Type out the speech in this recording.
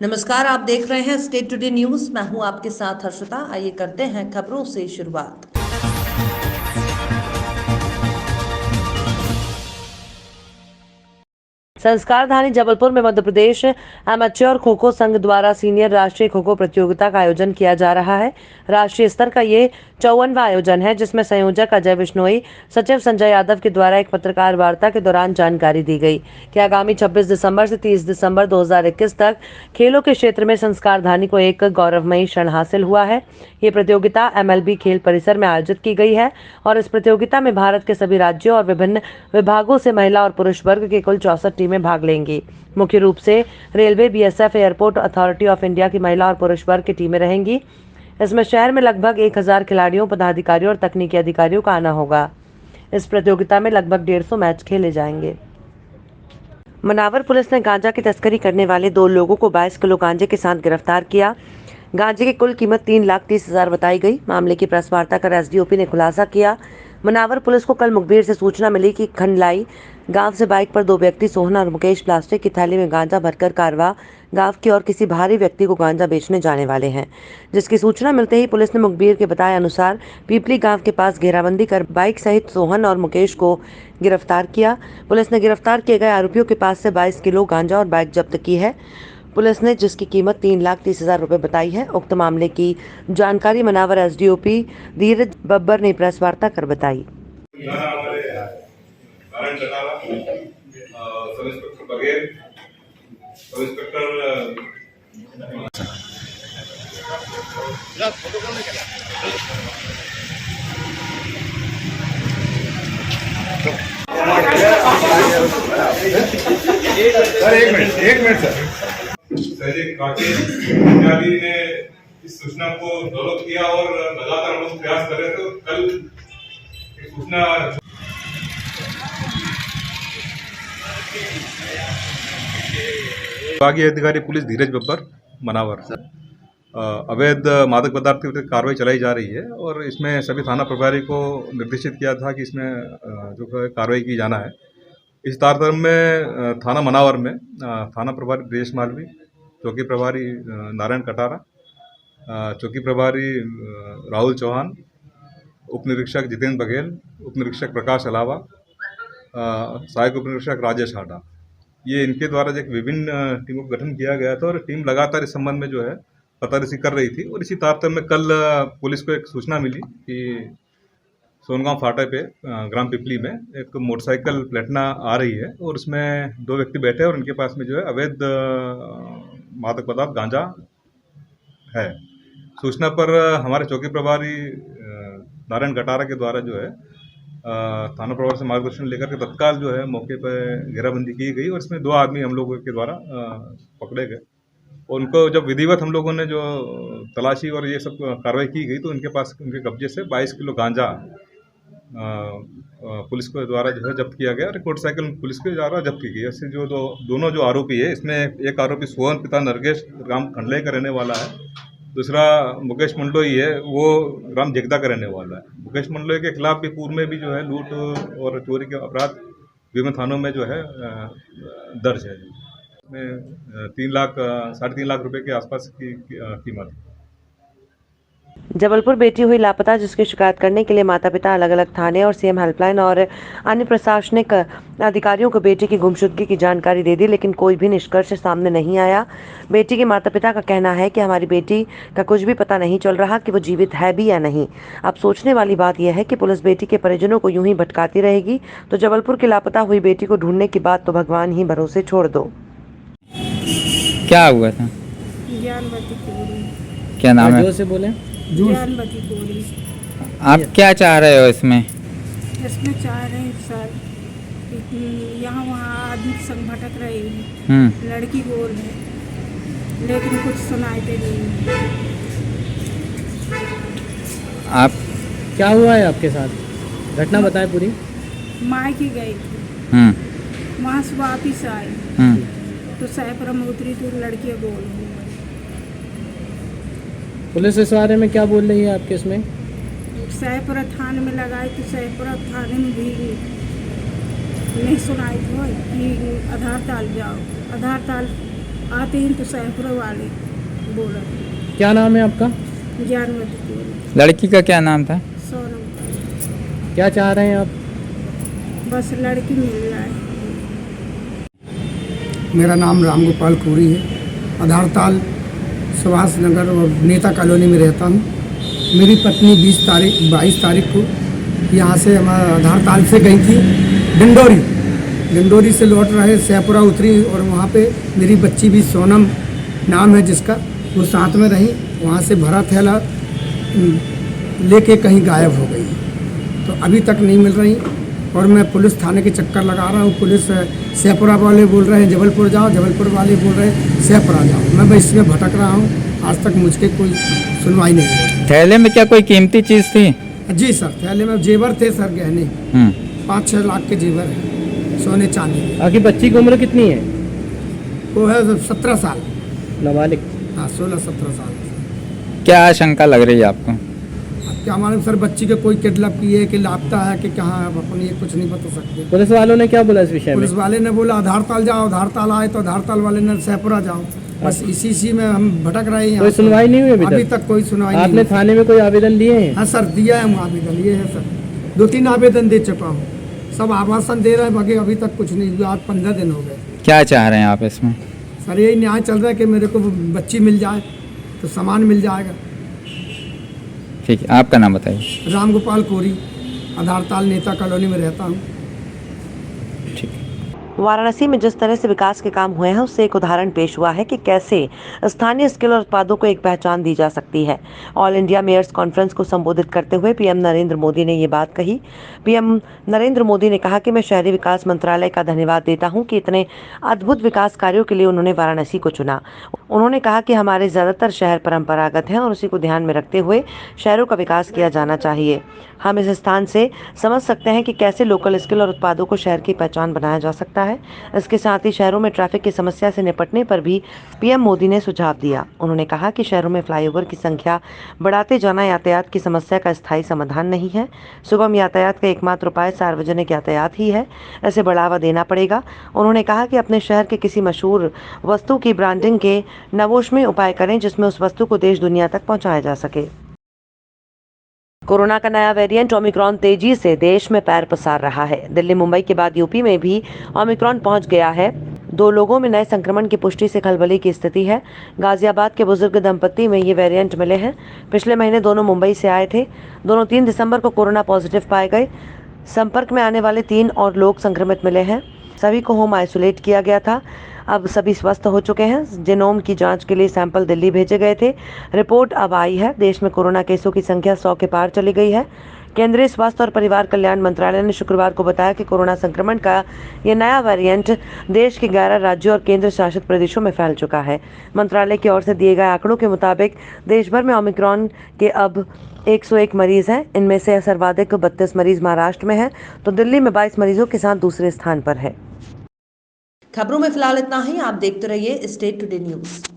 नमस्कार, आप देख रहे हैं स्टेट टुडे न्यूज। मैं हूं आपके साथ हर्षिता। आइए करते हैं खबरों से शुरुआत। संस्कारधानी जबलपुर में मध्य प्रदेश एमेच्योर खो खो संघ द्वारा सीनियर राष्ट्रीय खो खो प्रतियोगिता का आयोजन किया जा रहा है। राष्ट्रीय स्तर का ये 54वां आयोजन है, जिसमें संयोजक अजय बिश्नोई, सचिव संजय यादव के द्वारा एक पत्रकार वार्ता के दौरान जानकारी दी गई कि आगामी 26 दिसंबर से 30 दिसंबर 2021 तक खेलों के क्षेत्र में संस्कारधानी को एक गौरवमयी क्षण हासिल हुआ है। ये प्रतियोगिता MLB खेल परिसर में आयोजित की गई है और इस प्रतियोगिता में भारत के सभी राज्यों और विभिन्न विभागों से महिला और पुरुष वर्ग के कुल 64 टीमें भाग लेंगी। मुख्य रूप से railway, BSF, airport authority of India की महिला और पुरुष वर्ग की टीमें रहेंगी। इसमें शहर में लगभग 1000 खिलाड़ियों, पदाधिकारियों और तकनीकी अधिकारियों का आना होगा। इस प्रतियोगिता में लगभग 150 मैच खेले जाएंगे। मनावर पुलिस ने गांजा की तस्करी करने वाले 2 लोगों को 22 किलो गांजे के साथ गिरफ्तार किया। गांजे की कुल कीमत 3,30,000 बताई गई। मामले की प्रेस वार्ता कर SDOP ने खुलासा किया। मनावर पुलिस को कल मुखबिर से सूचना मिली कि खंडलाई गांव से बाइक पर 2 व्यक्ति सोहन और मुकेश प्लास्टिक की थैली में गांजा भरकर कारवा गांव की और किसी बाहरी व्यक्ति को गांजा बेचने जाने वाले हैं। जिसकी सूचना मिलते ही पुलिस ने मुखबिर के बताए अनुसार पीपली गांव के पास घेराबंदी कर बाइक सहित सोहन और मुकेश को गिरफ्तार किया। पुलिस ने गिरफ्तार किए गए आरोपियों के पास से 22 किलो गांजा और बाइक जब्त की है। पुलिस ने जिसकी कीमत 3,30,000 रुपए बताई है। उक्त मामले की जानकारी मनावर SDOP धीरज बब्बर ने प्रेस वार्ता कर बताई। Sub inspector Baghel, sub inspector sir एक मिनट सर। सैनिक राकेश इत्यादि ने इस सूचना को डेवलप किया और लगातार हम लोग प्रयास कर रहे थे। कल एक सूचना विभागीय अधिकारी पुलिस धीरज बब्बर मनावर अवैध मादक पदार्थ के विरुद्ध कार्रवाई चलाई जा रही है और इसमें सभी थाना प्रभारी को निर्देशित किया था कि इसमें जो कार्रवाई की जाना है। इस तारतम्य में थाना मनावर में थाना प्रभारी ब्रजेश मालवी, चौकी प्रभारी नारायण कटारा, चौकी प्रभारी राहुल चौहान, उप निरीक्षक जितेंद्र बघेल, उप निरीक्षक प्रकाश अलावा, सहायक उप निरीक्षक राजेश हाडा, ये इनके द्वारा एक विभिन्न टीमों का गठन किया गया था और टीम लगातार इस संबंध में जो है पतारसी कर रही थी। और इसी तारतम्य में कल पुलिस को एक सूचना मिली कि सोनगांव फाटा पे ग्राम पिपली में एक मोटरसाइकिल प्लेटना आ रही है और उसमें 2 व्यक्ति बैठे और उनके पास में जो है अवैध मादक पदार्थ गांजा है। सूचना पर हमारे चौकी प्रभारी नारायण कटारा के द्वारा जो है थाना प्रभारी से मार्गदर्शन लेकर के तत्काल जो है मौके पर घेराबंदी की गई और इसमें 2 आदमी हम लोगों के द्वारा पकड़े गए। और उनको जब विधिवत हम लोगों ने जो तलाशी और ये सब कार्रवाई की गई तो उनके पास उनके कब्जे से 22 किलो गांजा पुलिस के द्वारा जो है जब्त किया गया और एक मोटरसाइकिल पुलिस के द्वारा जब्त की गई। इससे जो दोनों जो आरोपी है, इसमें एक आरोपी सोहन पिता नरगेश ग्राम खंडले का रहने वाला है, दूसरा मुकेश मंडलोई है, वो ग्राम जेगदा का रहने वाला है। मुकेश मंडलोई के खिलाफ भी पूर्व में भी जो है लूट और चोरी के अपराध विभिन्न थानों में जो है दर्ज है। में 3 लाख 3.5 लाख रुपए के आसपास की कीमत। जबलपुर बेटी हुई लापता, जिसकी शिकायत करने के लिए माता पिता अलग अलग थाने और CM हेल्पलाइन और अन्य प्रशासनिक अधिकारियों को बेटी की गुमशुदगी की जानकारी दे दी, लेकिन कोई भी निष्कर्ष सामने नहीं आया। बेटी के माता पिता का कहना है कि हमारी बेटी का कुछ भी पता नहीं चल रहा कि वो जीवित है भी या नहीं। अब सोचने वाली बात यह है कि पुलिस बेटी के परिजनों को यूं ही भटकाती रहेगी तो जबलपुर की लापता हुई बेटी को ढूंढने की बात तो भगवान ही भरोसे छोड़ दो। क्या हुआ था? ज्ञानवती कोड़ी। क्या नाम है? जोर से बोले। ज्ञानवती कोड़ी। आप क्या चाह रहे हो इसमें? इसमें चाह रहे हैं सर, यहाँ वहाँ आदमी संग भटक रही है, लड़की बोल है लेकिन कुछ सुनाई दे नहीं। आप क्या हुआ है आपके साथ? घटना बताएं पूरी। मायके गई थी, वहाँ से वापिस आई तो सैपरा में उतरी तो लड़कियाँ बोल रही। पुलिस इस बारे में क्या बोल रही है आपके इसमें? सैपरा थाने में लगाई तो सैपरा थाने में भी नहीं सुनाई थी कि आधार ताल जाओ। आधार ताल आते हैं तो सैफरा वाले बोला क्या नाम है आपका? जानवती बोले लड़की का क्या नाम था? सोनम। क्या चाह रहे हैं आप? बस लड़की मिल जाए। मेरा नाम रामगोपाल कोरी है। आधारताल सुभाष नगर और नेता कॉलोनी में रहता हूँ। मेरी पत्नी 22 तारीख को यहाँ से हमारा आधारताल से गई थी डिंडोरी से लौट रहे सैपुरा उतरी और वहाँ पे मेरी बच्ची भी सोनम नाम है जिसका, वो साथ में रही। वहाँ से भरा थैला लेके कहीं गायब हो गई, तो अभी तक नहीं मिल रही। और मैं पुलिस थाने के चक्कर लगा रहा हूँ। पुलिस सैपुरा वाले बोल रहे हैं जबलपुर जाओ, जबलपुर वाले बोल रहे हैं सैपुरा जाओ। मैं बस इसमें भटक रहा हूँ, आज तक मुझे कोई सुनवाई नहीं हुई। थैले में क्या कोई कीमती चीज़ थी? जी सर, थैले में जेवर थे सर, गहने 5-6 लाख के जेवर हैं, सोने चांदी के। आपकी बच्ची की उम्र कितनी है? वो है 17 साल। नाबालिग। हाँ, 16-17 साल। क्या आशंका लग रही है आपको? अब क्या मालूम सर, बच्ची के कोई किडनैप की है कि लापता है कि कहाँ है, अपन ये कुछ नहीं बता सकते। पुलिस वालों ने क्या बोला इस विषय में? पुलिस वाले ने बोला आधारताल जाओ, आधारताल आए तो आधारताल वाले ने सैपुरा जाओ। बस इसी में हम भटक रहे हैं। कोई सुनवाई नहीं हुई अभी तक कोई सुनवाई नहीं। आपने थाने में कोई आवेदन दिए हैं? हाँ सर, दिया है आवेदन, ये है सर, 2-3 आवेदन दे चुका हूँ। सब आवासन दे रहे हैं, बाकी अभी तक कुछ नहीं हुआ। आज 15 दिन हो गए। क्या चाह रहे हैं आप इसमें? सर यही न्याय चल रहा है कि मेरे को बच्ची मिल जाए तो सामान मिल जाएगा। ठीक है, आपका नाम बताइए। रामगोपाल कोरी, आधारताल नेता कॉलोनी में रहता हूँ। ठीक है। वाराणसी में जिस तरह से विकास के काम हुए हैं उससे एक उदाहरण पेश हुआ है कि कैसे स्थानीय स्किल और उत्पादों को एक पहचान दी जा सकती है। ऑल इंडिया मेयर्स कॉन्फ्रेंस को संबोधित करते हुए पीएम नरेंद्र मोदी ने ये बात कही। पीएम नरेंद्र मोदी ने कहा कि मैं शहरी विकास मंत्रालय का धन्यवाद देता हूं कि इतने अद्भुत विकास कार्यों के लिए उन्होंने वाराणसी को चुना। उन्होंने कहा कि हमारे ज़्यादातर शहर परंपरागत हैं और उसी को ध्यान में रखते हुए शहरों का विकास किया जाना चाहिए। हम इस स्थान से समझ सकते हैं कि कैसे लोकल स्किल और उत्पादों को शहर की पहचान बनाया जा सकता है। इसके साथ ही शहरों में ट्रैफिक की समस्या से निपटने पर भी पीएम मोदी ने सुझाव दिया। उन्होंने कहा कि शहरों में फ्लाईओवर की संख्या बढ़ाते जाना यातायात की समस्या का स्थायी समाधान नहीं है। सुगम यातायात का एकमात्र उपाय सार्वजनिक यातायात ही है, इसे बढ़ावा देना पड़ेगा। उन्होंने कहा कि अपने शहर के किसी मशहूर वस्तु की ब्रांडिंग के नवोन्मेष उपाय करें जिसमें उस वस्तु को देश दुनिया तक पहुंचाया जा सके। कोरोना का नया वेरिएंट ओमिक्रॉन तेजी से देश में पैर पसार रहा है। दिल्ली मुंबई के बाद यूपी में भी ओमिक्रॉन पहुंच गया है। 2 लोगों में नए संक्रमण की पुष्टि से खलबली की स्थिति है। गाजियाबाद के बुजुर्ग दंपति में ये वेरिएंट मिले हैं। पिछले महीने दोनों मुंबई से आए थे। दोनों 3 दिसंबर को कोरोना पॉजिटिव पाए गए। संपर्क में आने वाले 3 और लोग संक्रमित मिले हैं। सभी को होम आइसोलेट किया गया था। अब सभी स्वस्थ हो चुके हैं। जीनोम की जांच के लिए सैंपल दिल्ली भेजे गए थे। रिपोर्ट अब आई है। देश में कोरोना केसों की संख्या 100 के पार चली गई है। केंद्रीय स्वास्थ्य और परिवार कल्याण मंत्रालय ने शुक्रवार को बताया कि कोरोना संक्रमण का ये नया वेरिएंट देश के 11 राज्यों और केंद्र शासित प्रदेशों में फैल चुका है। मंत्रालय की ओर से दिए गए आंकड़ों के मुताबिक देश भर में ओमिक्रॉन के अब 101 मरीज हैं। इनमें से सर्वाधिक 32 मरीज महाराष्ट्र में हैं, तो दिल्ली में 22 मरीजों के साथ दूसरे स्थान पर है। खबरों में फिलहाल इतना ही। आप देखते रहिए स्टेट टुडे न्यूज।